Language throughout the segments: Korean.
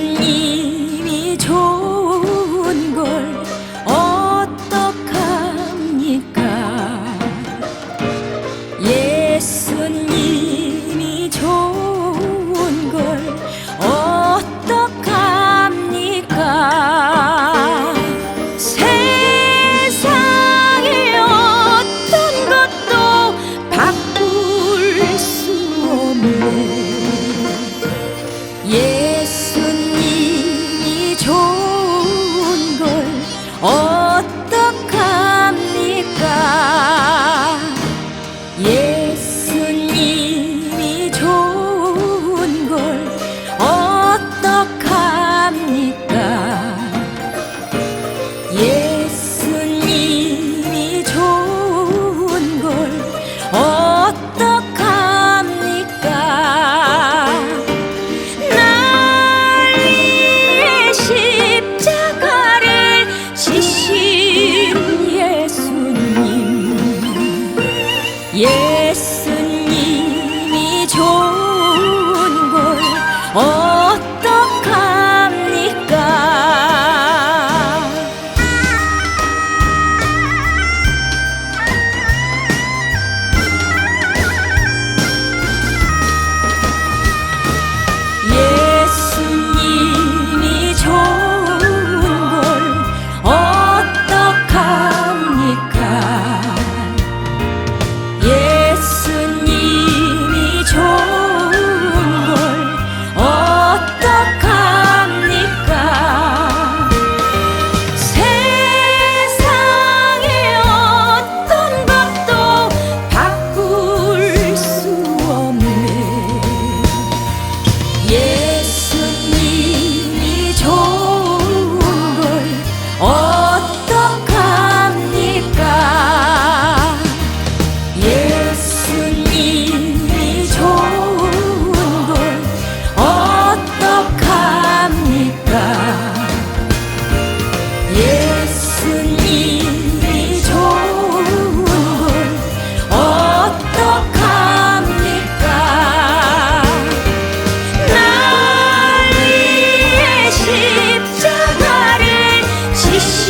예수님이 좋은 걸 어떡합니까? 예수님이 좋은 걸 어떡합니까? 세상의 어떤 것도 바꿀 수 없네. 예수님이 좋은 걸 어떡합니까? 예수님이 좋은 걸 어떡합니까? 예수님이 좋은 걸 어떡합니까? 날 위해 십자가를 지신 예수님이 좋은 걸 어떡합니까? 예수님이 좋은 걸 어떡합니까? 예수님이 좋은 걸 어떡합니까? 세상의 어떤 것도 바꿀 수 없네. 예수님이 좋은 걸 어떡합니까? 예수님이 좋은 걸 어떡합니까? 예수님이 좋은 걸 어떡합니까? 날 위해 십자가를 지신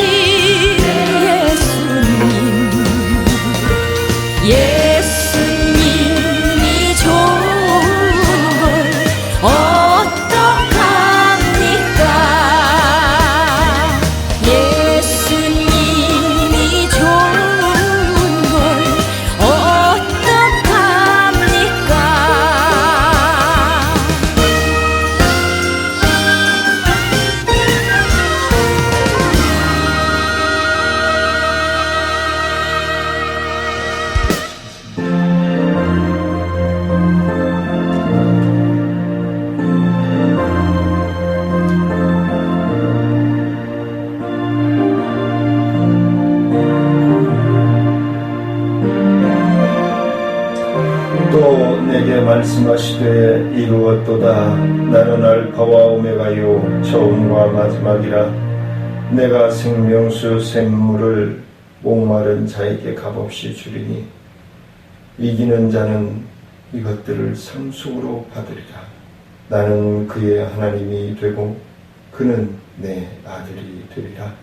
예수님이 좋은 걸 어떡합니까? 예수님이 좋은 걸 어떡합니까? 또 내게 말씀하시되 이루었도다. 나는 알파와 오메가요 처음과 마지막이라. 내가 생명수 샘물을 목마른 자에게 값없이 주리니 이기는 자는 이것들을 상속으로 받으리라. 나는 그의 하나님이 되고 그는 내 아들이 되리라.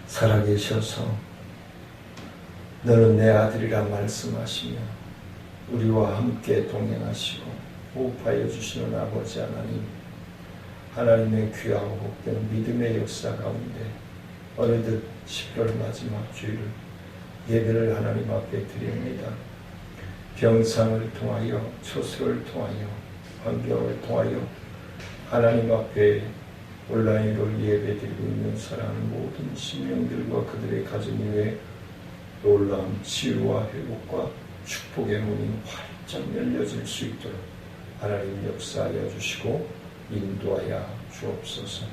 살아계셔서 너는 내 아들이라 말씀하시며 우리와 함께 동행하시고 호흡하여 주시는 아버지 하나님, 하나님의 귀하고 복된 믿음의 역사 가운데 어느덧 11월 마지막 주일 예배를 하나님 앞에 드립니다. 병상을 통하여, 초소를 통하여, 환경을 통하여 하나님 앞에 온라인으로 예배드리고 있는 사랑하는 모든 심령들과 그들의 가정 위에 놀라운 치유와 회복과 축복의 문이 활짝 열려질 수 있도록 하나님 역사하여 주시고 인도하여 주옵소서.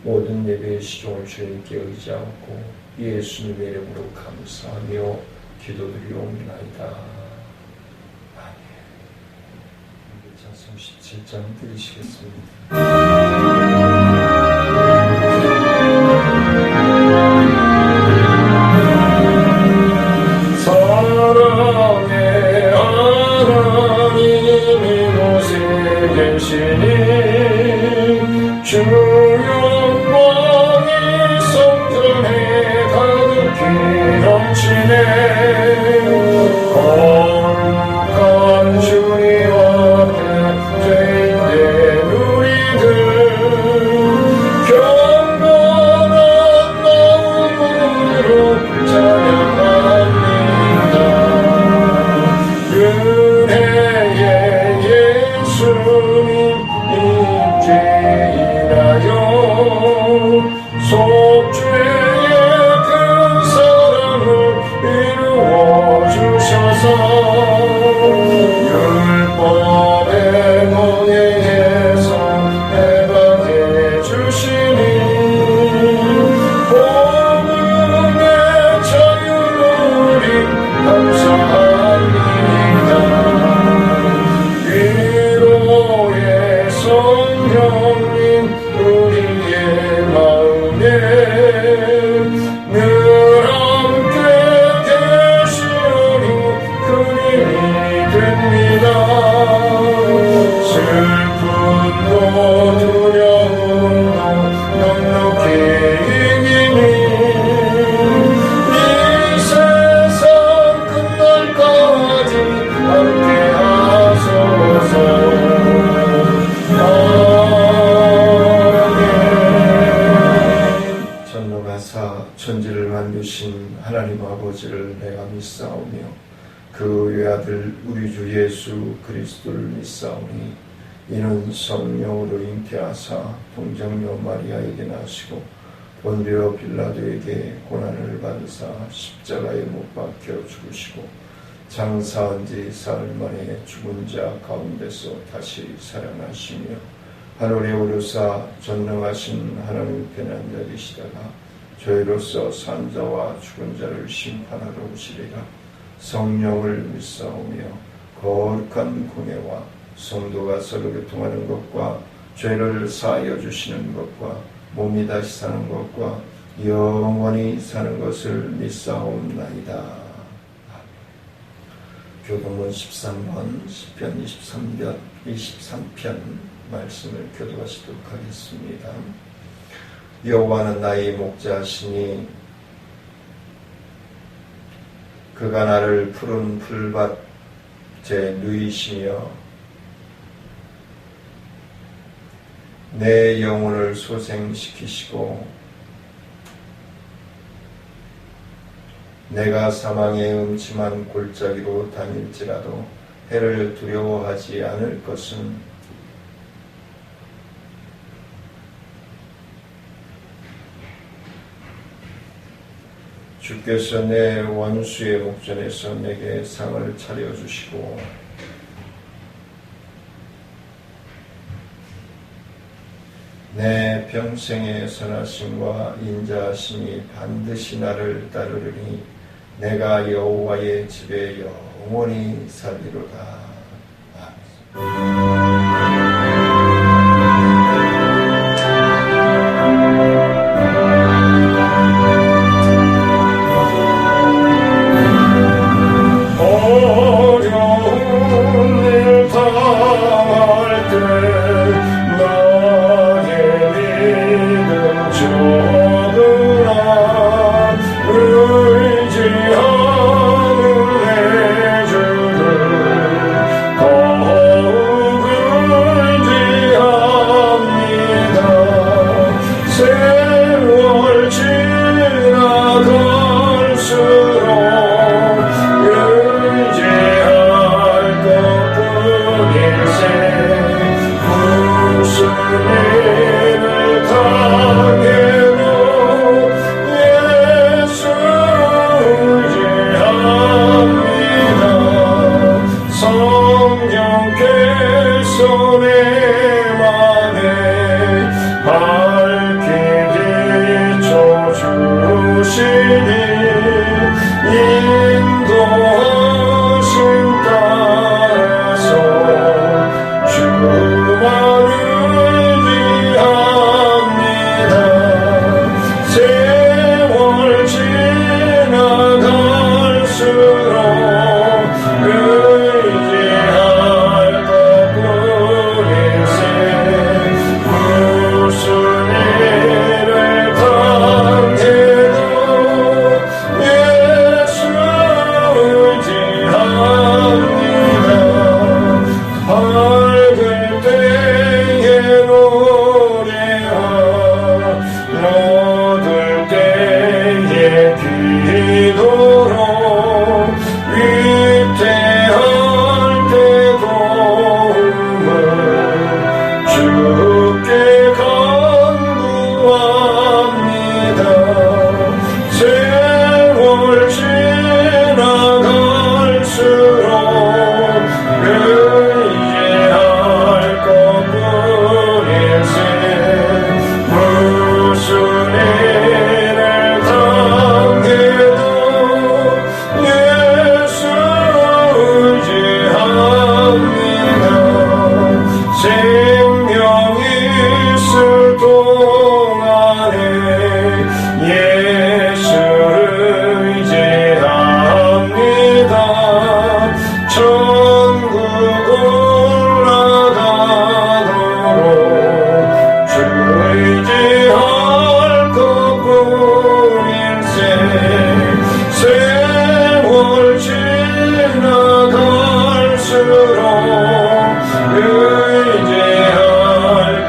모든 예배의 시종을 주님께 의지하고 예수님의 이름으로 감사하며 기도드리옵나이다. 아멘. 찬송 17장 드리시겠습니다. 사랑의 하나님 이곳에 계시니 주 영광이 성전에 가득히 넘치네 거룩한 주님 앞에 죄인된 우리들 경건한 마음으로 찬양합니다 은혜의 예수님 인제 인하여 속죄의 그 사랑을 이루어 주셔서 율법의 멍에에서 해방해 주시니 복음의 자유를 우리 감사합니다 위로의 성령님 우리의 마음에 늘 함께 계시오니 큰 힘이 됩니다 슬픔도 두려움도 넉넉히 이기니 이 세상 끝날까지 함께 하소서 전능하사 천지를 만드신 하나님 아버지를 내가 믿사오며 그 외아들 우리 주 예수 그리스도를 믿사오니 이는 성령으로 잉태하사 동정녀 마리아에게 나시고 본디오 빌라도에게 고난을 받으사 십자가에 못 박혀 죽으시고 장사한 지 사흘 만에 죽은 자 가운데서 다시 살아나시며 하늘에 오르사 전능하신 하나님 편한 자리시다가 저희로서 산자와 죽은 자를 심판하러 오시리라 성령을 믿사오며 거룩한 공예와 성도가 서로 교통하는 것과 죄를 사하여 주시는 것과 몸이 다시 사는 것과 영원히 사는 것을 믿사옵나이다. 교동문 13번 시편 23편 말씀을 교도하시도록 하겠습니다. 여호와는 나의 목자시니 그가 나를 푸른 풀밭에 누이시며 내 영혼을 소생시키시고 내가 사망의 음침한 골짜기로 다닐지라도 해를 두려워하지 않을 것은 주께서 내 원수의 목전에서 내게 상을 차려주시고 내 평생의 선하심과 인자하심이 반드시 나를 따르리니 내가 여호와의 집에 영원히 살리로다. 어려운 일 당할 때 나의 믿음 적으라 의지하는 내 주를 더욱 의지합니다. 세월 지나갈수록 의지할 것뿐일세 주께 간구합니다. 세월 지나갈수록 의지할 것뿐일세. 무슨 일을 당해도 예수 의지합니다. 생명이 있을 동안에 예수를 의지합니다. 천국 올라가도록 주 의지할 것뿐일세. 세월 지나갈수록 의지할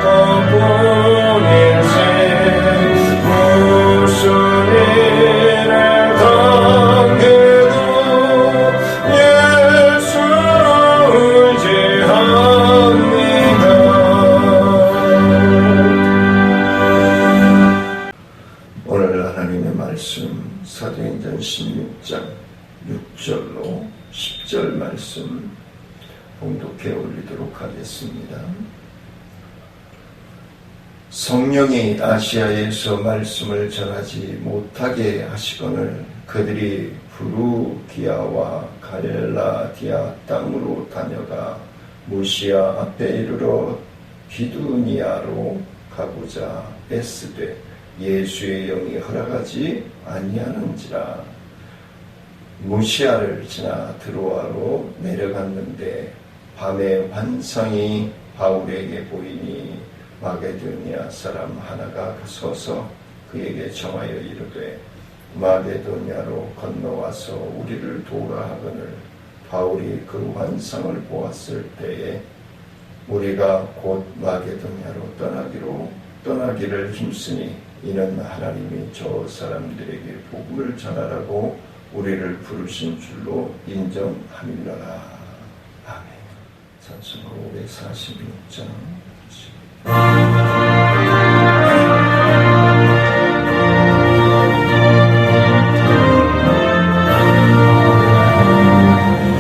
것뿐일세. 무슨 일을 당해도 예수 의지합니다. 오늘 하나님의 말씀 사도행전 16장 6절로 10절 말씀 봉독해 올리도록 하겠습니다. 성령이 아시아에서 말씀을 전하지 못하게 하시거늘 그들이 부르기아와 갈라디아 땅으로 다녀가 무시아 앞에 이르러 비두니아로 가고자 애쓰되 예수의 영이 허락하지 아니하는지라. 무시아를 지나 드로아로 내려갔는데 밤에 환상이 바울에게 보이니 마게도니아 사람 하나가 서서 그에게 청하여 이르되 마게도니아로 건너와서 우리를 도우라 하거늘 바울이 그 환상을 보았을 때에 우리가 곧 마게도니아로 떠나기를 힘쓰니 이는 하나님이 저 사람들에게 복음을 전하라고 우리를 부르신 줄로 인정함이라. 아멘. 찬송가 546장.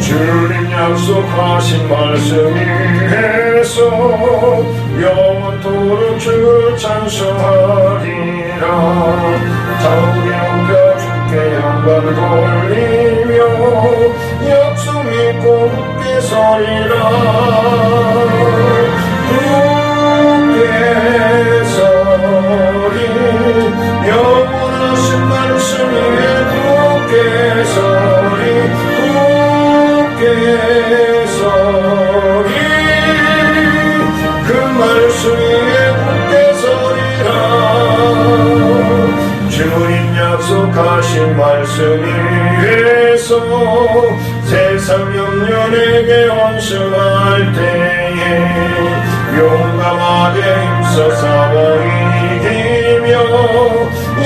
주님 약속하신 말씀 위에서 영원토록 주를 찬송하리라. 자우리 높여 주께 영광 돌리며 약속 믿고 굳게 서리라. 굳게 서리 영원하신 말씀 위에 굳게 서리. 굳게 서리 그 말씀 위에 굳게 서리라. 주님 약속하신 말씀 위에서 세상 영년에게 원수할 때에 용감하게 힘써 싸워 이기며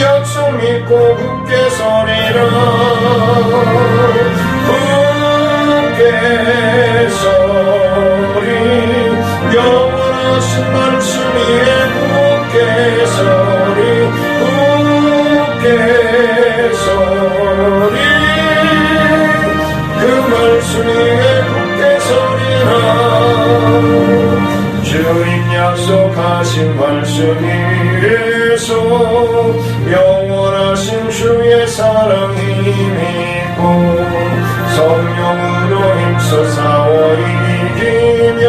약속 믿고 굳게 서리라. 굳게 서리 영원하신 말씀 위에 굳게 서리. 굳게 서리 그 말씀 위에 굳게 서리라. 주님 약속하신 말씀 위에서 영원하신 주의 사랑 힘있고 성령으로 힘써 싸워 이기며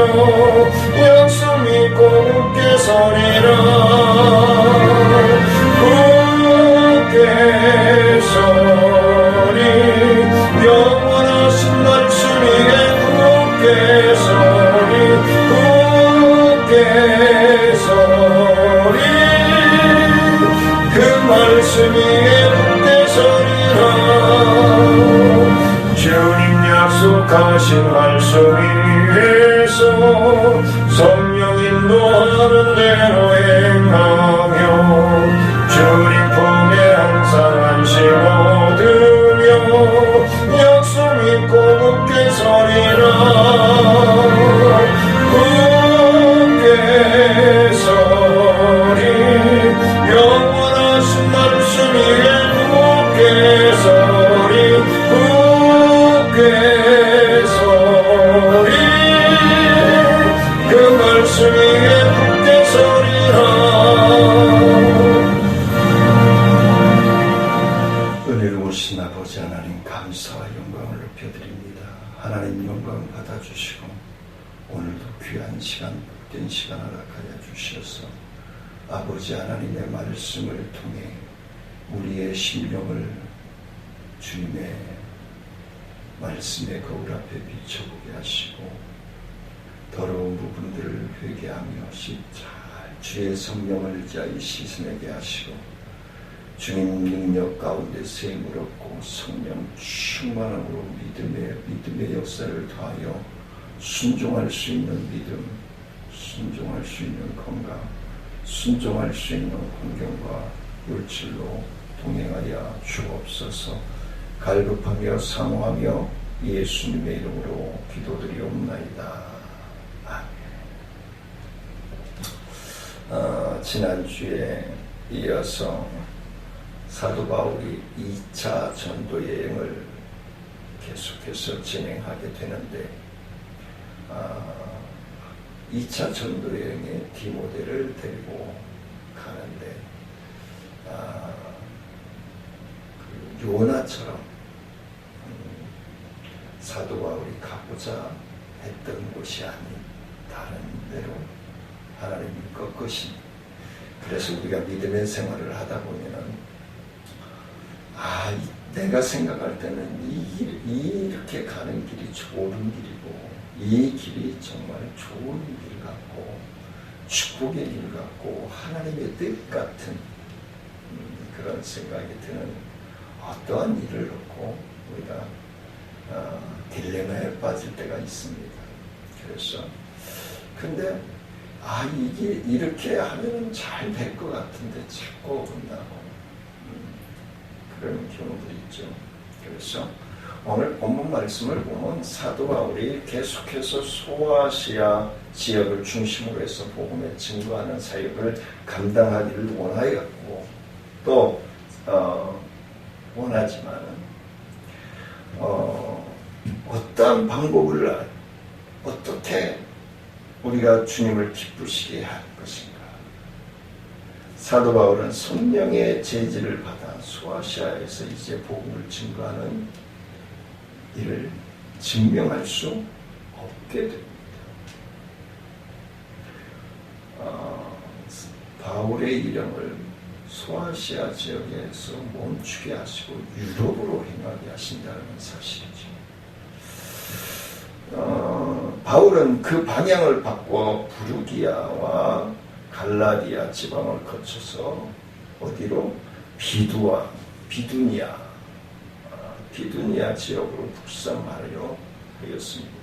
약속 믿고 굳게 서리라. 굳게 서리 영원하신 말씀 위에 굳게 서리. 굳게 서리 그 말씀 위에 굳게 서리라. 주님 약속하신 말씀 위에서 성령 인도하는 대로 행하며 주님 품에 항상 안식 얻으며 약속 믿고 굳게 서리라. 굳게 은혜로우신 아버지 하나님, 감사와 영광을 높여드립니다. 하나님 영광 받아주시고 오늘도 귀한 시간, 복된 시간 허락하여 주셔서 아버지 하나님의 말씀을 통해 우리의 심령을 주님의 말씀의 거울 앞에 비춰보게 하시고 더러운 부분들을 회개하며 잘 주의 성령을 의지하여 씻어내게 하시고 주님 능력 가운데 셈을 얻고 성령 충만함으로 믿음의 역사를 더하여 순종할 수 있는 믿음, 순종할 수 있는 건강, 순종할 수 있는 환경과 물질로 동행하여 주옵소서. 갈급하며 사모하며 예수님의 이름으로 기도드리옵나이다. 아멘. 지난주에 이어서 사도 바울이 2차 전도 여행을 계속해서 진행하게 되는데 2차 전도 여행에 디모데를 데리고 가는데 그 요나처럼 사도 바울이 가고자 했던 곳이 아닌 다른 데로 하나님이 꺾으신. 그래서 우리가 믿음의 생활을 하다 보면은 내가 생각할 때는 이렇게 가는 길이 좋은 길이고 이 길이 정말 좋은 길 같고 축복의 길 같고 하나님의 뜻 같은 그런 생각이 드는 어떠한 일을 놓고 우리가 딜레마에 빠질 때가 있습니다. 그래서 근데 이게 이렇게 하면 잘 될 것 같은데 자꾸 어긋나고 그런 경우들이 있죠. 그래서 오늘 본문 말씀을 보면 사도 바울이 계속해서 소아시아 지역을 중심으로 해서 복음에 증거하는 사역을 감당하기를 원하였고 또 원하지만 어떠한 방법을 어떻게 우리가 주님을 기쁘시게 할 것인가. 사도 바울은 성령의 제지를 받아 소아시아에서 이제 복음을 증거하는 일을 증명할 수 없게 됩니다. 바울의 일행을 소아시아 지역에서 멈추게 하시고 유럽으로 행하게 하신다는 사실이죠. 바울은 그 방향을 바꿔 부르기아와 갈라디아 지방을 거쳐서 어디로? 비두니아 지역으로 북상하려 하였습니다.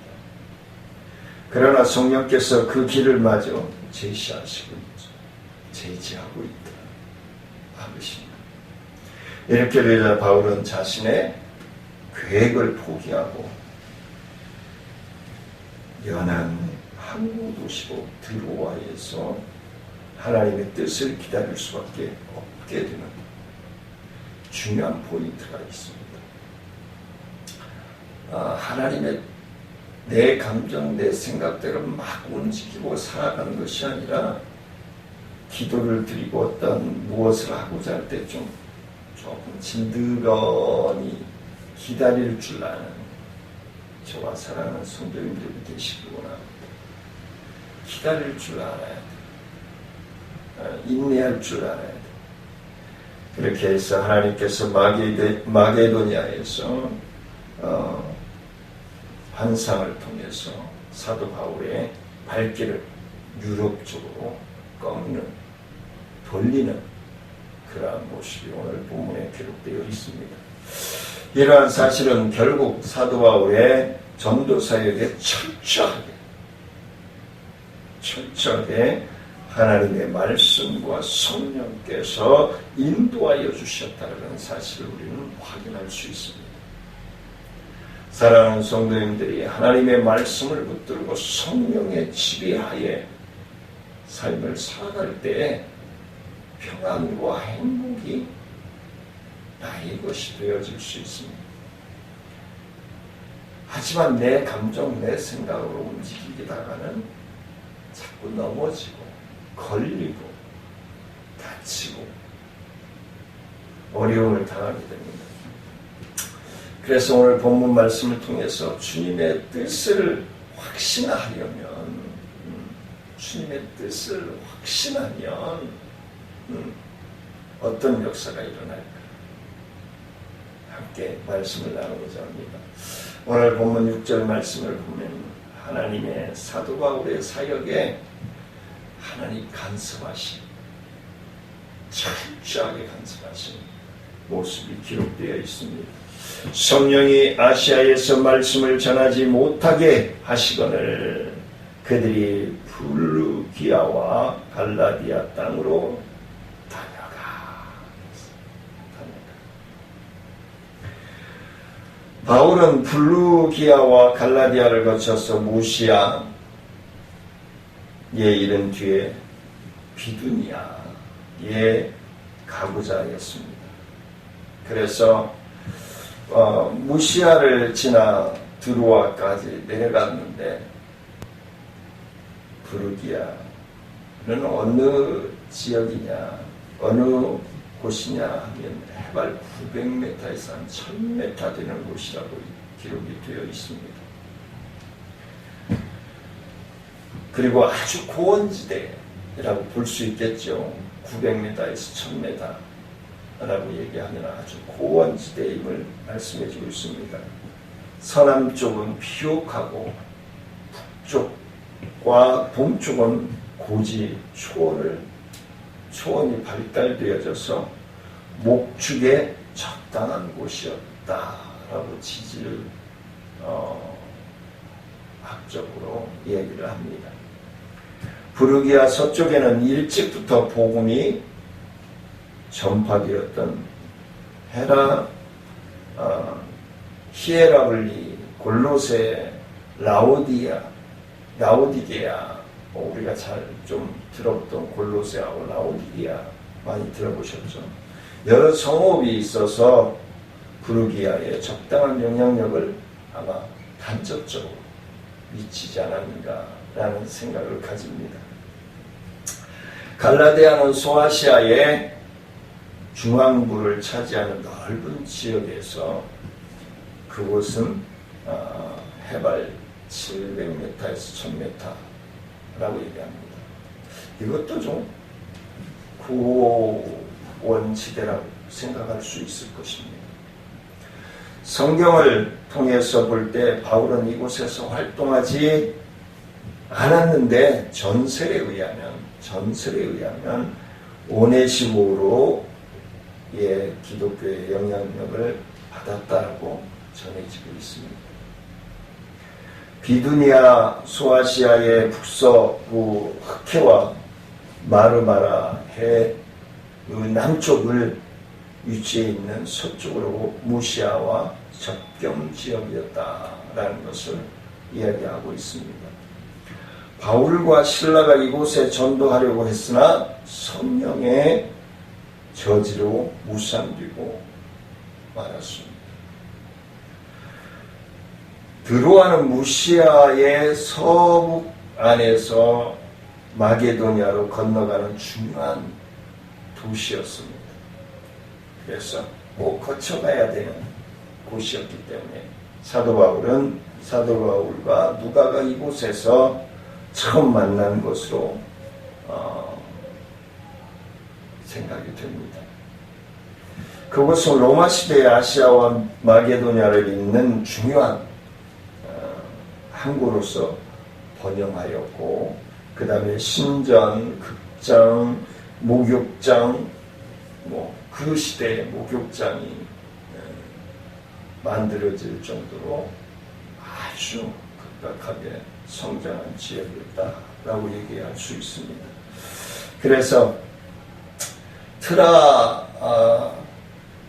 그러나 성령께서 그 길을 마저 제시하시고 제지하고 있다 하십니다. 이렇게 되자 바울은 자신의 계획을 포기하고 연한 항구 도시로 드로아에서 하나님의 뜻을 기다릴 수밖에 없게 되는 중요한 포인트가 있습니다. 하나님의 내 감정, 내 생각대로 막 움직이고 살아가는 것이 아니라 기도를 드리고 어떤 무엇을 하고자 할 때 조금 진드러니 기다릴 줄 아는 저와 사랑하는 성도님들이 계시기 원합니다. 기다릴 줄 알아야 돼. 인내할 줄 알아야 돼. 그렇게 해서 하나님께서 마게도니아에서 환상을 통해서 사도 바울의 발길을 유럽 쪽으로 돌리는 그러한 모습이 오늘 본문에 기록되어 있습니다. 이러한 사실은 결국 사도 바울의 전도 사역에 철저하게 하나님의 말씀과 성령께서 인도하여 주셨다는 사실을 우리는 확인할 수 있습니다. 사랑하는 성도님들이 하나님의 말씀을 붙들고 성령의 지배하에 삶을 살아갈 때에 평안과 행복이 나의 것이 되어질 수 있습니다. 하지만 내 감정, 내 생각으로 움직이다가는 자꾸 넘어지고 걸리고 다치고 어려움을 당하게 됩니다. 그래서 오늘 본문 말씀을 통해서 주님의 뜻을 확신하려면 주님의 뜻을 확신하면 어떤 역사가 일어날까? 함께 말씀을 나누고자 합니다. 오늘 본문 6절 말씀을 보면 하나님의 사도 바울의 사역에 하나님 간섭하신, 철저하게 간섭하신 모습이 기록되어 있습니다. 성령이 아시아에서 말씀을 전하지 못하게 하시거늘 그들이 블루기아와 갈라디아 땅으로 다녀가. 바울은 블루기아와 갈라디아를 거쳐서 무시아에 이른 뒤에 비두니아에 가고자 하였습니다. 그래서 무시아를 지나 드로아까지 내려갔는데 브르기아는 어느 지역이냐, 어느 곳이냐 하면 해발 900m에서 한 1000m 되는 곳이라고 기록이 되어 있습니다. 그리고 아주 고원지대라고 볼 수 있겠죠. 900m에서 1000m라고 얘기하면 아주 고원지대임을 말씀해주고 있습니다. 서남쪽은 비옥하고 북쪽과 동쪽은 고지 초원이 발달되어져서 목축에 적당한 곳이었다라고 지질 학적으로 얘기를 합니다. 브르기아 서쪽에는 일찍부터 복음이 전파되었던 히에라블리, 골로새, 라오디게아, 우리가 잘 좀 들어봤던 골로새하고 라오디게아 많이 들어보셨죠? 여러 성읍이 있어서 브르기아에 적당한 영향력을 아마 간접적으로 미치지 않았는가라는 생각을 가집니다. 갈라디아는 소아시아의 중앙부를 차지하는 넓은 지역에서 그곳은 해발 700m에서 1000m라고 얘기합니다. 이것도 좀 고원지대라고 생각할 수 있을 것입니다. 성경을 통해서 볼 때 바울은 이곳에서 활동하지 않았는데 전설에 의하면 오네시모로 기독교의 영향력을 받았다고 전해지고 있습니다. 비두니아 소아시아의 북서부 흑해와 마르마라 해 남쪽을 위치해 있는 서쪽으로 무시아와 접경 지역이었다라는 것을 이야기하고 있습니다. 바울과 실라가 이곳에 전도하려고 했으나 성령의 저지로 무산되고 말았습니다. 드로아는 무시아의 서북 안에서 마게도니아로 건너가는 중요한 도시였습니다. 그래서 꼭 거쳐가야 되는 곳이었기 때문에 사도 바울과 누가가 이곳에서 처음 만난 것으로 생각이 됩니다. 그곳은 로마 시대의 아시아와 마게도니아를 잇는 중요한 항구로서 번영하였고, 그 다음에 신전, 극장, 목욕장, 그 시대의 목욕장이 만들어질 정도로 아주 급박하게 성장한 지역이었다라고 얘기할 수 있습니다. 그래서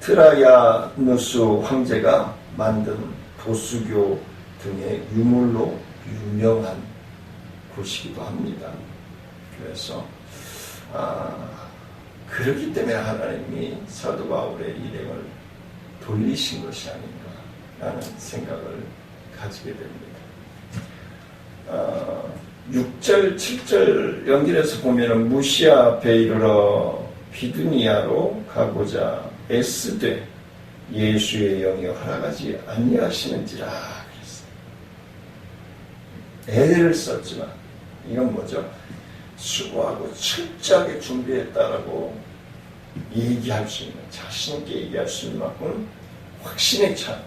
트라야누스 황제가 만든 도수교 등의 유물로 유명한 곳이기도 합니다. 그래서 그렇기 때문에 하나님이 사도 바울의 일행을 돌리신 것이 아닌가라는 생각을 가지게 됩니다. 6절, 7절 연결해서 보면은 무시아 앞에 이르러 비두니아로 가고자 애쓰되 예수의 영이 허락하지 아니하시는지라 그랬어요. 애를 썼지만 이건 뭐죠? 수고하고 철저하게 준비했다라고 얘기할 수 있는, 자신있게 얘기할 수 있는 만큼 확신에 찬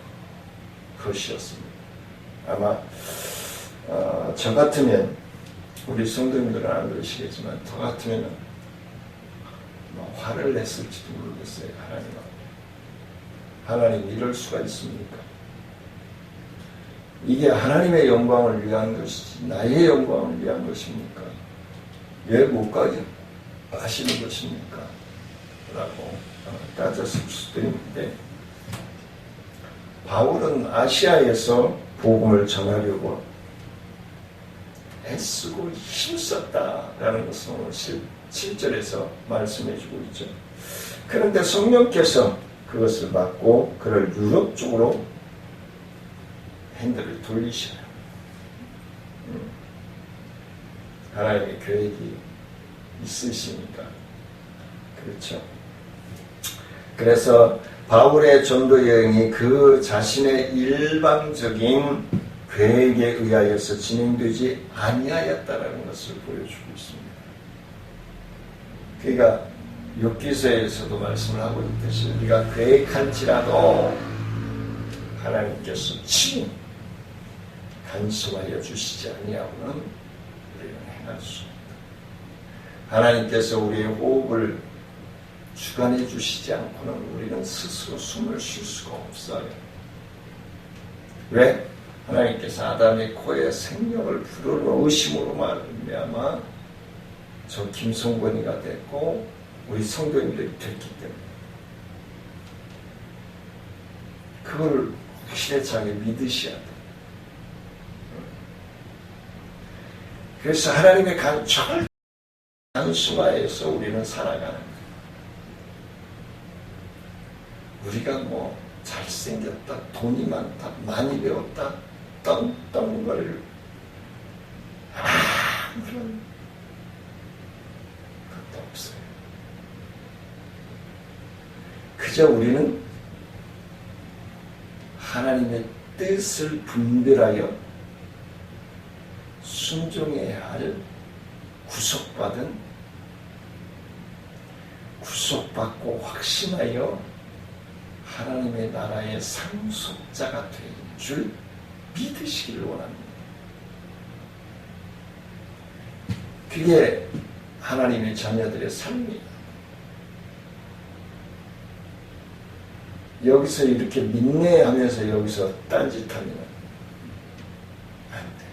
것이었습니다. 아마 저 같으면, 우리 성도님들은 안 그러시겠지만 저 같으면 화를 냈을지도 모르겠어요. 하나님 이럴 수가 있습니까? 이게 하나님의 영광을 위한 것이지 나의 영광을 위한 것입니까? 왜 못 가게 하시는 것입니까? 라고 따졌을 수도 있는데, 바울은 아시아에서 복음을 전하려고 애쓰고 힘썼다라는 것을 오늘 7절에서 말씀해 주고 있죠. 그런데 성령께서 그것을 막고 그를 유럽 쪽으로 핸들을 돌리셔요. 하나님의 계획이 있으시니까. 그렇죠. 그래서 바울의 전도 여행이 그 자신의 일방적인 계획에 의하여서 진행되지 아니하였다라는 것을 보여주고 있습니다. 그러니까 욥기서에서도 말씀을 하고 있듯이 우리가 계획할지라도 하나님께서 친히 간섭하여 주시지 아니하고는 우리는 행할 수 없다. 하나님께서 우리의 호흡을 주관해 주시지 않고는 우리는 스스로 숨을 쉴 수가 없어요. 왜? 하나님께서 아담의 코에 생명을 불어넣으심으로 말미암아 저 김성권이가 됐고 우리 성도님들이 됐기 때문에 그걸 확실히 자기 믿으셔야 돼. 그래서 하나님의 간절 단순화해서 우리는 살아가는 거예요. 우리가 뭐 잘생겼다, 돈이 많다, 많이 배웠다, 떵떵거릴 아무런 것도 없어요. 그저 우리는 하나님의 뜻을 분별하여 순종해야 할 구속받고 확신하여 하나님의 나라의 상속자가 될 줄 믿으시기를 원합니다. 그게 하나님의 자녀들의 삶이에요. 여기서 이렇게 민내하면서 여기서 딴짓하면 안 돼.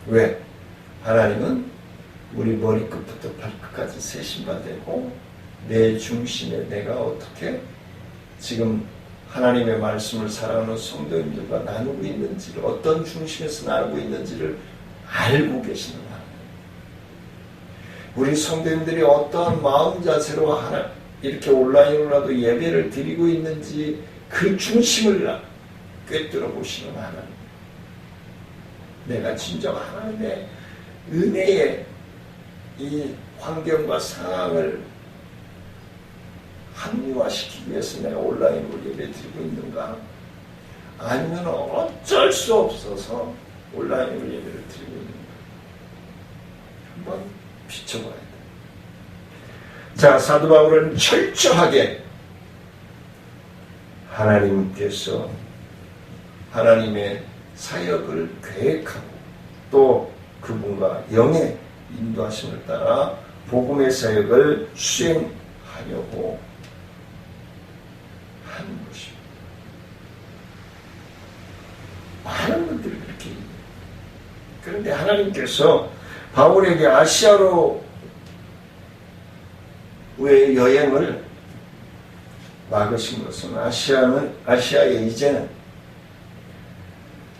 왜? 하나님은 우리 머리끝부터 발끝까지 새 신발 되고 내 중심에 내가 어떻게 지금 하나님의 말씀을 사랑하는 성도님들과 나누고 있는지를, 어떤 중심에서 나누고 있는지를 알고 계시는 하나님. 우리 성도님들이 어떠한 마음 자세로 이렇게 온라인으로라도 예배를 드리고 있는지 그 중심을 꿰뚫어 보시는 하나님. 내가 진정 하나님의 은혜의 이 환경과 상황을 합리화시키기 위해서 내가 온라인으로 예배 드리고 있는가? 아니면 어쩔 수 없어서 온라인으로 예배를 드리고 있는가? 한번 비춰봐야 돼. 자, 사도 바울은 철저하게 하나님께서 하나님의 사역을 계획하고 또 그분과 영의 인도하심을 따라 복음의 사역을 수행하려고 하는 것입니다. 많은 분들이 그렇게 얘기해요. 그런데 하나님께서 바울에게 아시아로의 여행을 막으신 것은 아시아에 이제는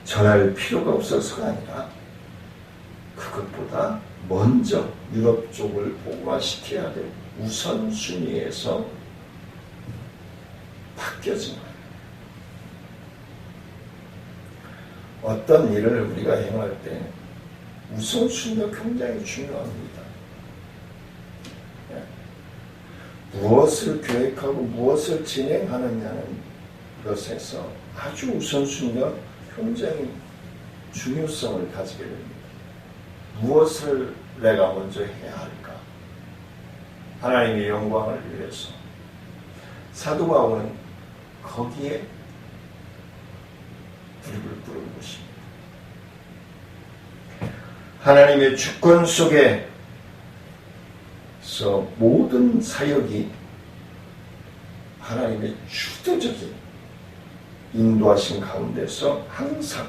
전할 필요가 없어서가 아니라 그것보다 먼저 유럽 쪽을 복음화시켜야 될 우선순위에서 바뀌어진 거예요. 어떤 일을 우리가 행할 때 우선순위가 굉장히 중요합니다. 무엇을 계획하고 무엇을 진행하느냐는 것에서 아주 우선순위가 굉장히 중요성을 가지게 됩니다. 무엇을 내가 먼저 해야 할까? 하나님의 영광을 위해서. 사도 바울은 거기에 불을 끄는 것입니다. 하나님의 주권 속에서 모든 사역이 하나님의 주도적인 인도하신 가운데서 항상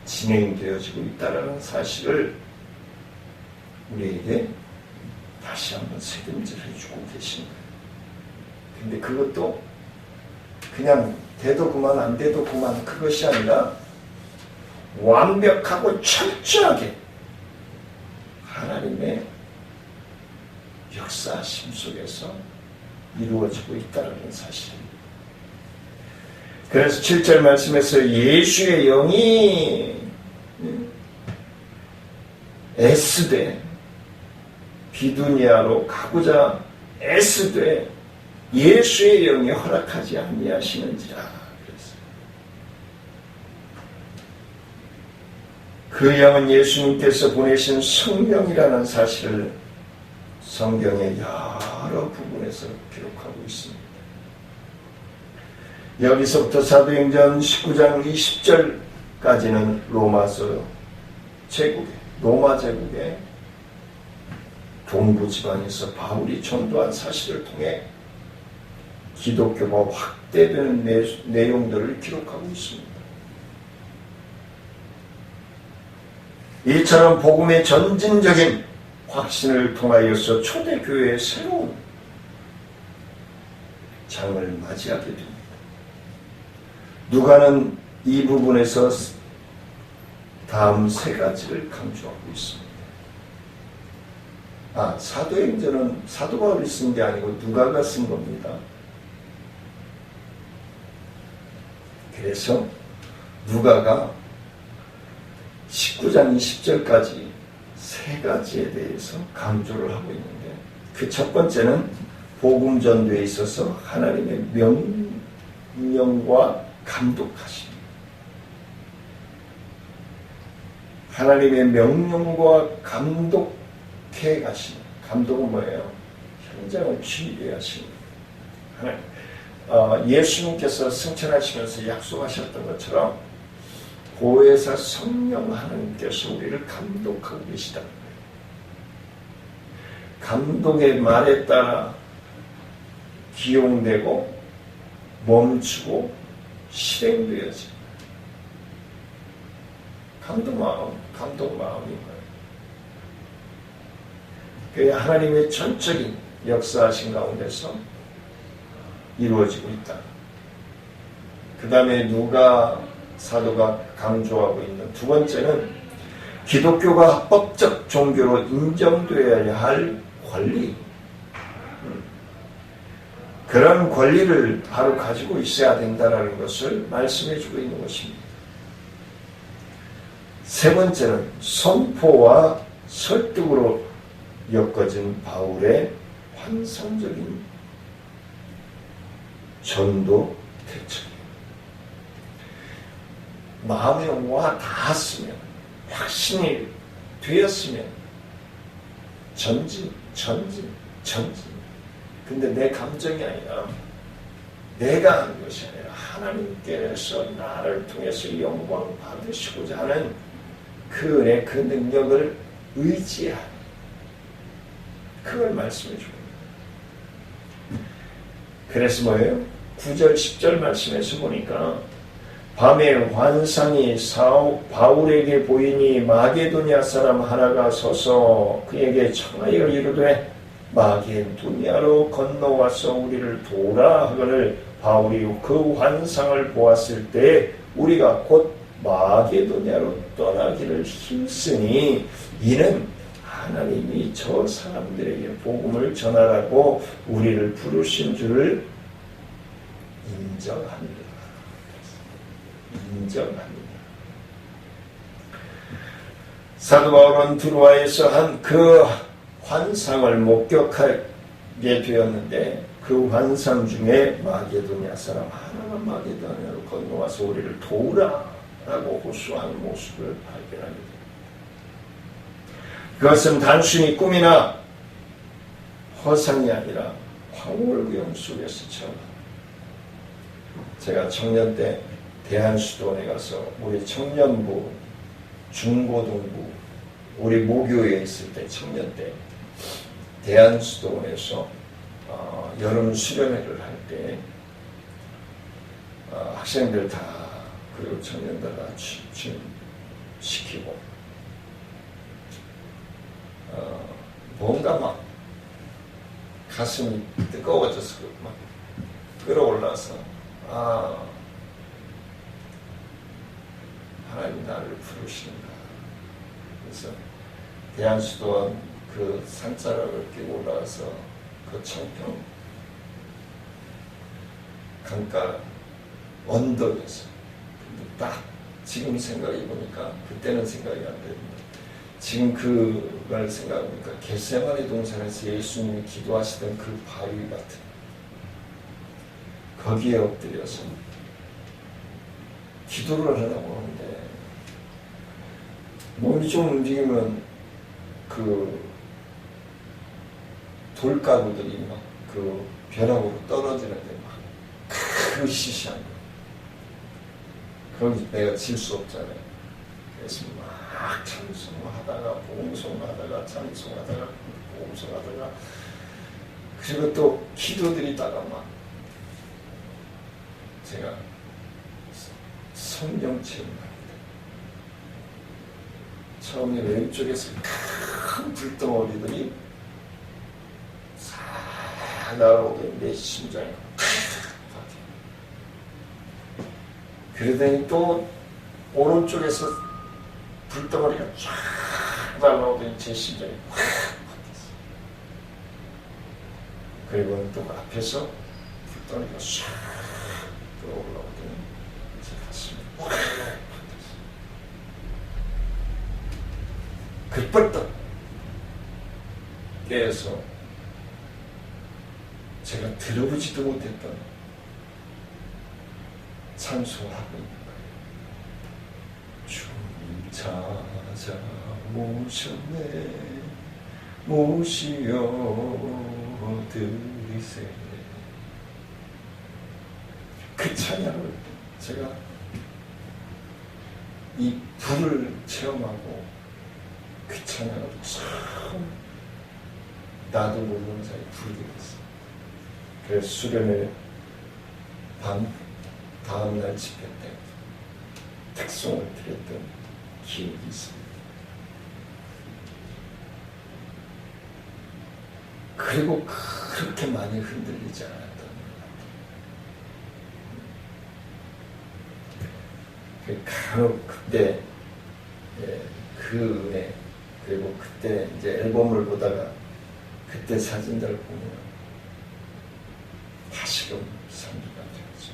진행되어지고 있다는 사실을 우리에게 다시 한번 새김질 해주고 계십니다. 근데 그것도 그냥 돼도 그만 안 돼도 그만 그것이 아니라 완벽하고 철저하게 하나님의 역사심 속에서 이루어지고 있다는 사실입니다. 그래서 7절 말씀에서 예수의 영이 애쓰되 비두니아로 가고자 애쓰되 예수의 영이 허락하지 아니하시는지라 그랬어요. 그 영은 예수님께서 보내신 성령이라는 사실을 성경의 여러 부분에서 기록하고 있습니다. 여기서부터 사도행전 19장 20절까지는 로마 제국의 동부 지방에서 바울이 전도한 사실을 통해 기독교가 확대되는 내용들을 기록하고 있습니다. 이처럼 복음의 전진적인 확신을 통하여서 초대교회의 새로운 장을 맞이하게 됩니다. 누가는 이 부분에서 다음 세 가지를 강조하고 있습니다. 사도행전은 사도 바울이 쓴 게 아니고 누가가 쓴 겁니다. 그래서 누가가 19장 20절까지 세 가지에 대해서 강조를 하고 있는데 그 첫 번째는 복음 전도에 있어서 하나님의 명령과 감독하심. 하나님의 명령과 감독해 가심. 감독은 뭐예요? 현장을 지휘해 하심. 예수님께서 승천하시면서 약속하셨던 것처럼 보혜사 성령 하나님께서 우리를 감독하고 계시다는 거예요. 감독의 말에 따라 기용되고 멈추고 실행되어지. 감독 마음인 거예요. 그 하나님의 전적인 역사하신 가운데서 이루어지고 있다. 그 다음에 누가 사도가 강조하고 있는 두 번째는 기독교가 합법적 종교로 인정되어야 할 권리. 그런 권리를 바로 가지고 있어야 된다는 것을 말씀해 주고 있는 것입니다. 세 번째는 선포와 설득으로 엮어진 바울의 환상적인 전도 대책이에요. 마음에 와 닿았으면, 확신이 되었으면 전진. 근데 내 감정이 아니라 내가 하는 것이 아니라 하나님께서 나를 통해서 영광 받으시고자 하는 그 은혜, 그 능력을 의지하는, 그걸 말씀해 주고 있습니다. 그래서 뭐예요? 9절 10절 말씀에서 보니까 밤에 환상이 바울에게 보이니 마게도냐 사람 하나가 서서 그에게 청하여 이르되 마게도냐로 건너와서 우리를 도우라 하거늘 바울이 그 환상을 보았을 때 우리가 곧 마게도냐로 떠나기를 힘쓰니 이는 하나님이 저 사람들에게 복음을 전하라고 우리를 부르신 줄을 인정합니다. 사도 바울은 드로아에서 한 그 환상을 목격할 되었는데 그 환상 중에 마게도냐 사람 하나가 마게도냐로 건너와서 우리를 도우라 라고 호소하는 모습을 발견하게 됩니다. 그것은 단순히 꿈이나 허상이 아니라 황홀구형 속에서 처음 제가 청년 때 대한수도원에 가서 우리 청년부, 중고등부, 우리 모교에 있을 때 청년 때 대한수도원에서 여름 수련회를 할 때 학생들 다 그리고 청년들 다 시키고 뭔가 막 가슴이 뜨거워져서 막 끌어올라서 하나님 나를 부르시는가. 그래서 대한수도원 그 산자락을 끼고 올라와서 그 청평 강가 언덕에서 딱 지금 생각해 보니까 그때는 생각이 안 됩니다. 지금 그걸 생각해보니까 겟세마네 동산에서 예수님이 기도하시던 그 바위 같은 거기에 엎드려서 기도를 하려고 하는데 몸이 좀 움직이면 그 돌가루들이 막 그 벼락으로 떨어지는데 막 시시한 거. 거기 내가 질 수 없잖아요. 그래서 막 찬송하다가 봉송하다가 찬송하다가 봉송하다가 그리고 또 기도드리다가 막 제가 성령 체험합니다. 처음에 왼쪽에서 큰 불덩어리들이 싹 날아오더니 내 심장에 그러더니 또 오른쪽에서 불덩어리가 쫙 날아오더니 제 심장이 확 바뀌었어요. 그리고는 또 앞에서 불덩어리가 쫙 올라오더니 제 가슴이 확 바뀌었어요. 그뻘떡 깨어서 제가 들어보지도 못했던 찬송을 하고 있는 거예요. 주님 찾아 모셨네 모시어 드리세. 그 찬양을 제가 이 불을 체험하고 그 찬양을 처음 나도 모르는 사이에 부르게 됐어요. 그래서 수련회 다음날 집회 때 특송을 드렸던 기억이 있습니다. 그리고 그렇게 많이 흔들리지 않았던 것 같아요. 간혹 그때 그 은혜 그리고 그때 이제 앨범을 보다가 그때 사진들을 보면 다시금 상기가 되었죠.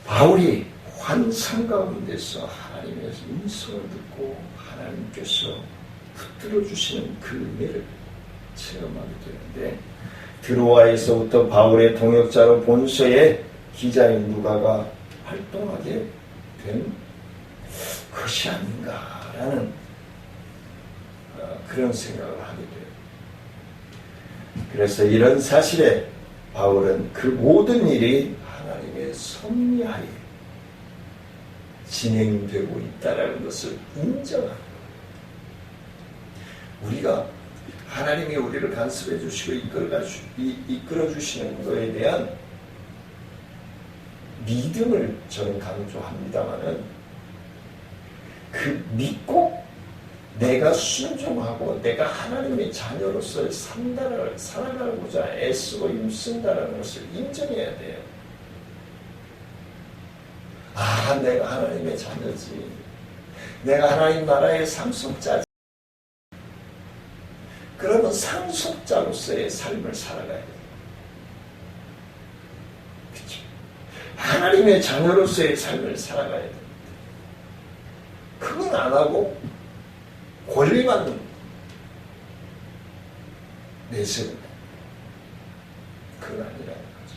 바울이 환상 가운데서 하나님의 음성을 듣고 하나님께서 붙들어 주시는 그 은혜를 체험하게 되는데 드로아에서부터 바울의 동역자로 본서의 기자인 누가가 활동하게 된 것이 아닌가라는 그런 생각을 하게 돼요. 그래서 이런 사실에 바울은 그 모든 일이 하나님의 섭리하에 진행되고 있다는 것을 인정합니다. 우리가 하나님이 우리를 간섭해 주시고 이끌어 주시는 것에 대한 믿음을 저는 강조합니다마는 그 믿고 내가 순종하고 내가 하나님의 자녀로서 살아가고자 애쓰고 힘쓴다는 것을 인정해야 돼요. 내가 하나님의 자녀지. 내가 하나님 나라의 상속자지. 그러면 상속자로서의 삶을 살아가야 돼요. 그렇죠? 하나님의 자녀로서의 삶을 살아가야 돼요. 그건 안 하고 권리만 내세우는 그건 아니라는 거죠.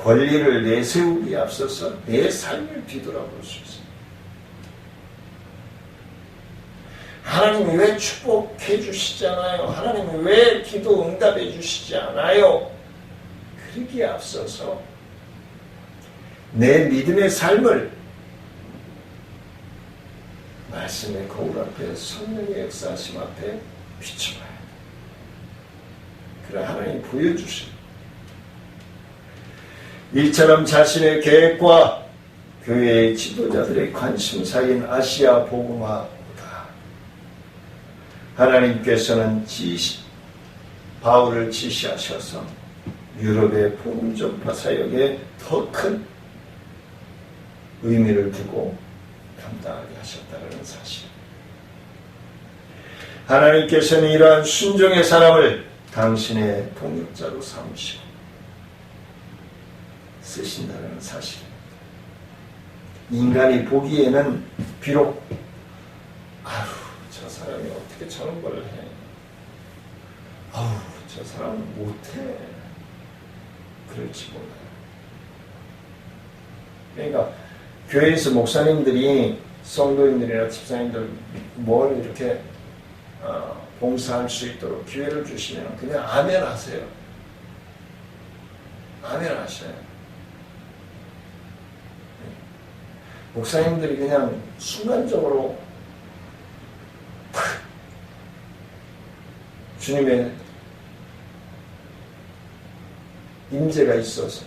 권리를 내세우기에 앞서서 내 삶을 뒤돌아볼 수 있습니다. 하나님이 왜 축복해 주시지 않아요? 하나님이 왜 기도 응답해 주시지 않아요? 그러기에 앞서서 내 믿음의 삶을 말씀의 거울 앞에 성령의 역사하심 앞에 비춰봐야 돼. 그래 하나님이 보여주신 이처럼 자신의 계획과 교회의 지도자들의 관심사인 아시아 복음화보다 하나님께서는 바울을 지시하셔서 유럽의 복음 전파 사역에 더 큰 의미를 두고 감당하게 하셨다는 사실. 하나님께서는 이러한 순종의 사람을 당신의 동역자로 삼으시고 쓰신다는 사실. 인간이 보기에는 비록 아유 저 사람이 어떻게 저런 걸 해. 아우 저 사람은 못해. 그럴지 몰라요. 그러니까 교회에서 목사님들이 성도인들이나 집사님들 뭘 이렇게 봉사할 수 있도록 기회를 주시면 그냥 아멘 하세요. 아멘 하셔요. 목사님들이 그냥 순간적으로 주님의 임재가 있어서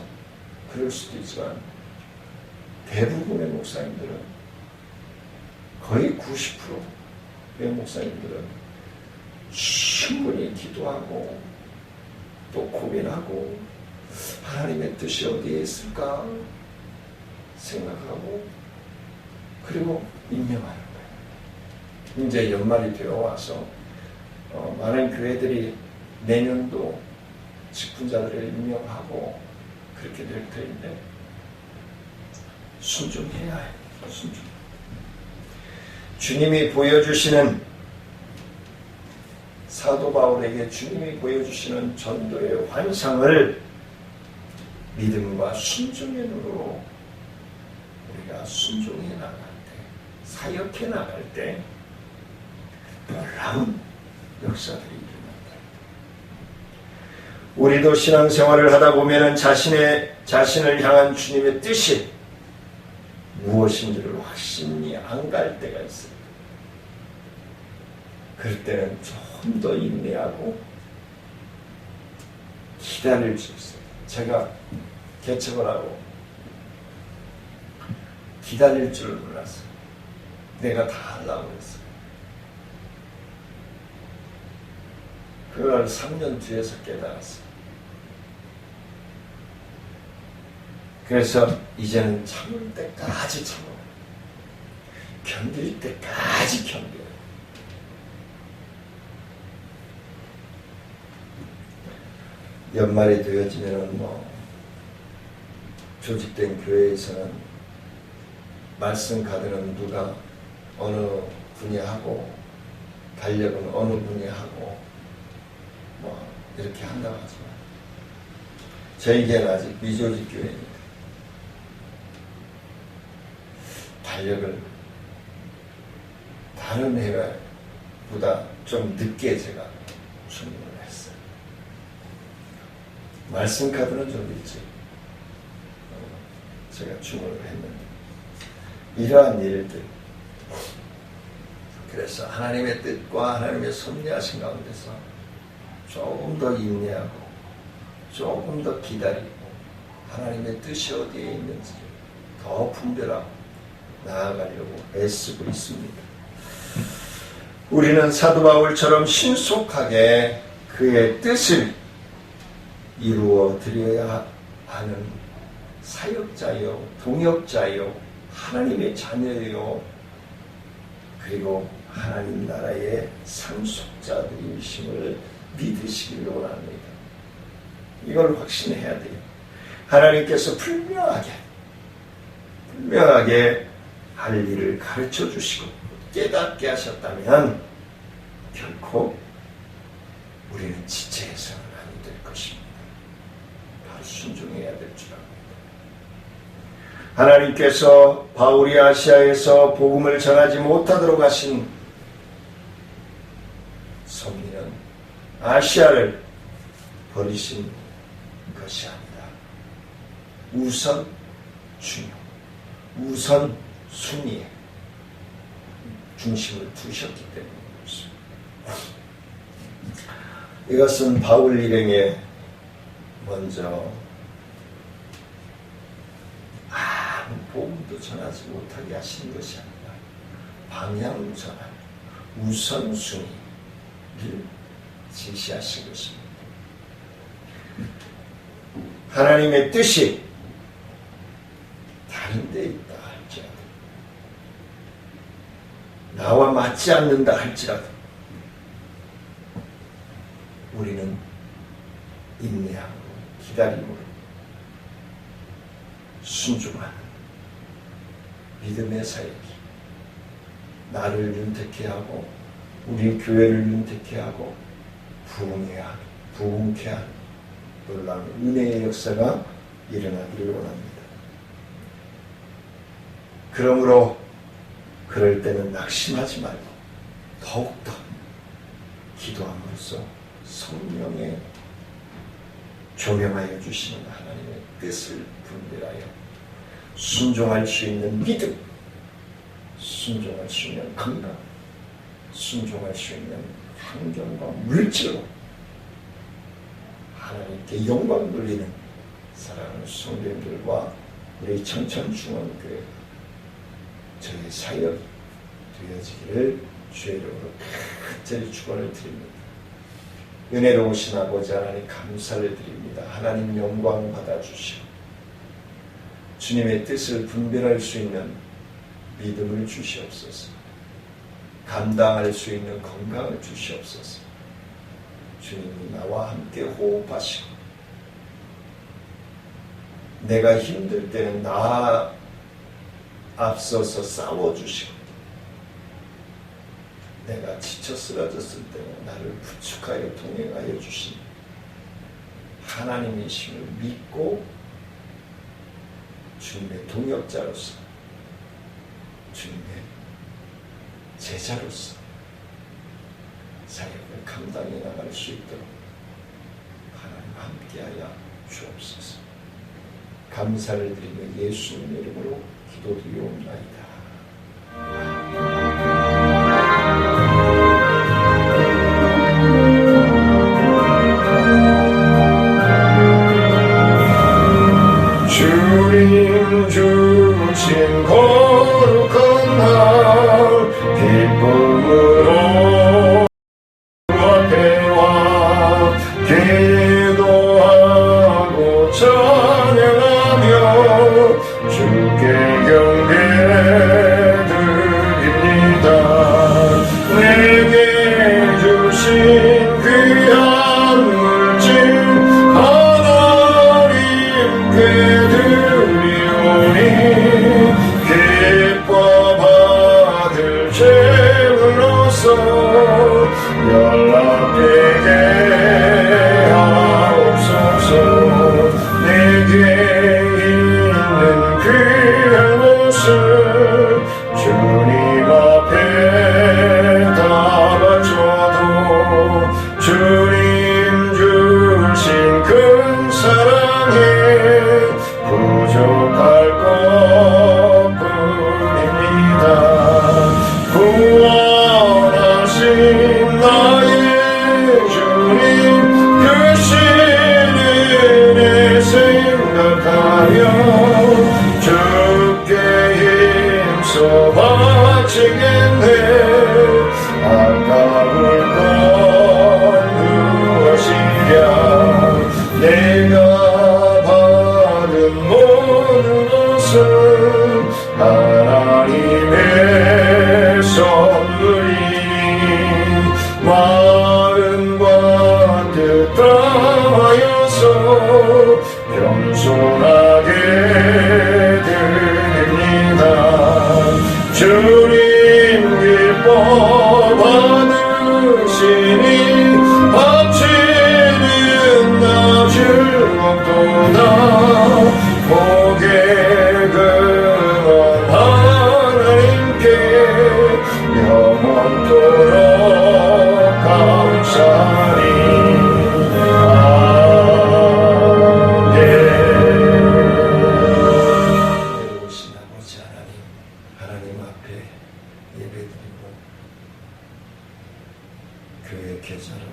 그럴 수도 있지만 대부분의 목사님들은 거의 90%의 목사님들은 충분히 기도하고 또 고민하고 하나님의 뜻이 어디에 있을까 생각하고 그리고 임명하는 거예요. 이제 연말이 되어 와서 많은 교회들이 내년도 직분자들을 임명하고 그렇게 될 터인데 순종해야 해요. 순종. 주님이 보여주시는 사도 바울에게 주님이 보여주시는 전도의 환상을 믿음과 순종의 눈으로 우리가 순종해 나갈 때, 사역해 나갈 때 놀라운 역사들이 일어난다. 우리도 신앙생활을 하다 보면 자신을 향한 주님의 뜻이 무엇인지를 확신이 안 갈 때가 있어요. 그럴 때는 좀 더 인내하고 기다릴 수 있어요. 제가 개척을 하고 기다릴 줄 몰랐어요. 내가 다 하려고 했어요. 그걸 3년 뒤에서 깨달았어요. 그래서 이제는 참을 때까지 참아요. 견딜 때까지 견뎌요. 연말이 되어지면은 조직된 교회에서는 말씀 카드는 누가 어느 분이 하고 달력은 어느 분이 하고 이렇게 한다고 하지만 저희에게는 아직 미조직 교회입니다. 달력을 다른 해보다 좀 늦게 제가 주문을 했어요. 말씀 카드는 좀 일찍 제가 주문을 했는데 이러한 일들 그래서 하나님의 뜻과 하나님의 섭리하신 가운데서 조금 더 인내하고 조금 더 기다리고 하나님의 뜻이 어디에 있는지 더 분별하고 나아가려고 애쓰고 있습니다. 우리는 사도 바울처럼 신속하게 그의 뜻을 이루어 드려야 하는 사역자요, 동역자요, 하나님의 자녀요, 그리고 하나님 나라의 상속자들이심을 믿으시기를 원합니다. 이걸 확신해야 돼요. 하나님께서 분명하게 할 일을 가르쳐 주시고 깨닫게 하셨다면 결코 하나님께서 바울이 아시아에서 복음을 전하지 못하도록 하신 섭리는 아시아를 버리신 것이 아니라 우선 중요, 우선 순위에 중심을 두셨기 때문입니다. 이것은 바울 일행에 먼저 아무 복음도 전하지 못하게 하신 것이 아니라 방향을 전하는 우선순위를 제시하신 것입니다. 하나님의 뜻이 다른 데 있다 할지라도, 나와 맞지 않는다 할지라도 우리는 인내하고 기다림으로 순종하는 믿음의 사역이 나를 윤택케 하고 우리 교회를 윤택케 하고 부흥케 하는 놀라운 은혜의 역사가 일어나기를 원합니다. 그러므로 그럴 때는 낙심하지 말고 더욱더 기도함으로써 성령의 조명하여 주시는 하나님의 뜻을 분별하여 순종할 수 있는 믿음, 순종할 수 있는 건강, 순종할 수 있는 환경과 물질로 하나님께 영광 돌리는 사랑하는 성도님들과 우리 청천중앙교회 저희 사역이 되어지기를 주의 이름으로 간절히 축원을 드립니다. 은혜로우신 아버지 하나님 감사를 드립니다. 하나님 영광 받아주시고 주님의 뜻을 분별할 수 있는 믿음을 주시옵소서. 감당할 수 있는 건강을 주시옵소서. 주님이 나와 함께 호흡하시고 내가 힘들 때는 나 앞서서 싸워주시고 내가 지쳐 쓰러졌을 때는 나를 부축하여 동행하여 주신 하나님이심을 믿고 주님의 동역자로서 주님의 제자로서 사역을 감당해 나갈 수 있도록 하나님 함께하여 주옵소서. 감사를 드리며 예수님의 이름으로 기도드리옵나이다. 주님 주신 거룩한 날 기쁨으로 앞에 와 기도하고 찬양하며 주께 경배드립니다. 내게 주신 귀한 물질 하나님께 드리오니 기뻐 받을 죄물로서 연락되게 하옵소서. 내게 있는 귀한 것을 주님 앞에 다 바쳐도 주님 주신 큰 사랑에 부족할 것뿐입니다. 구원하신 나의 주 교회 계좌로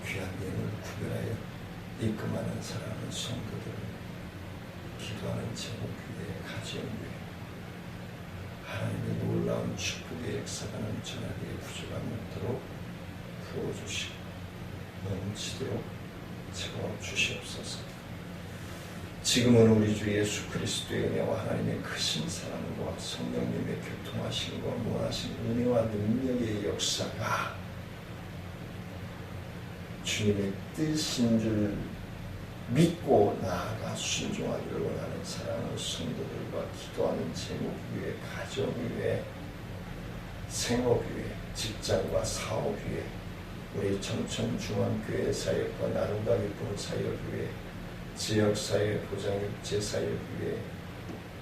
귀한 예물을 구별하여 입금하는 사랑하는 성도들, 기도하는 제목 위에 가정 위에 하나님의 놀라운 축복의 역사가 넘쳐나게 부족함이 없도록 부어주시고 넘치도록 채워 주시옵소서. 지금은 우리 주 예수 그리스도의 은혜와 하나님의 크신 사랑과 성령님의 교통하심과 무한하신 은혜와 능력의 역사가 주님의 뜻인 줄 믿고 나아가 순종하기를 원하는 사랑하는 성도들과 기도하는 제목 위에 가정 위에 생업 위에 직장과 사업 위에 우리 청천중앙교회 사역과 나눔과 기쁨 사역 위에 지역사회 보장육체 사역 위에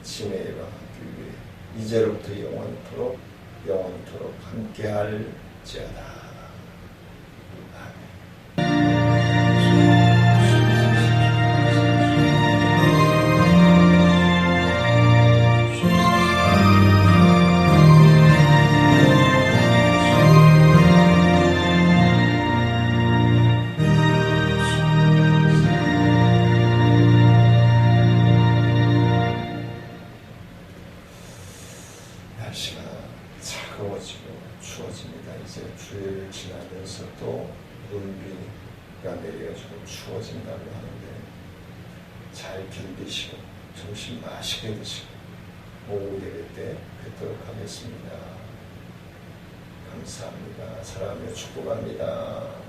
치매 예방하기 위해 이제로부터 영원토록 함께할지어다. 날씨가 차가워지고 추워집니다. 이제 주일을 지나면서 또 눈비가 내려지고 추워진다고 하는데 잘 견디시고 점심 맛있게 드시고 오후 예배 때 뵙도록 하겠습니다. 감사합니다. 사랑하며 축복합니다.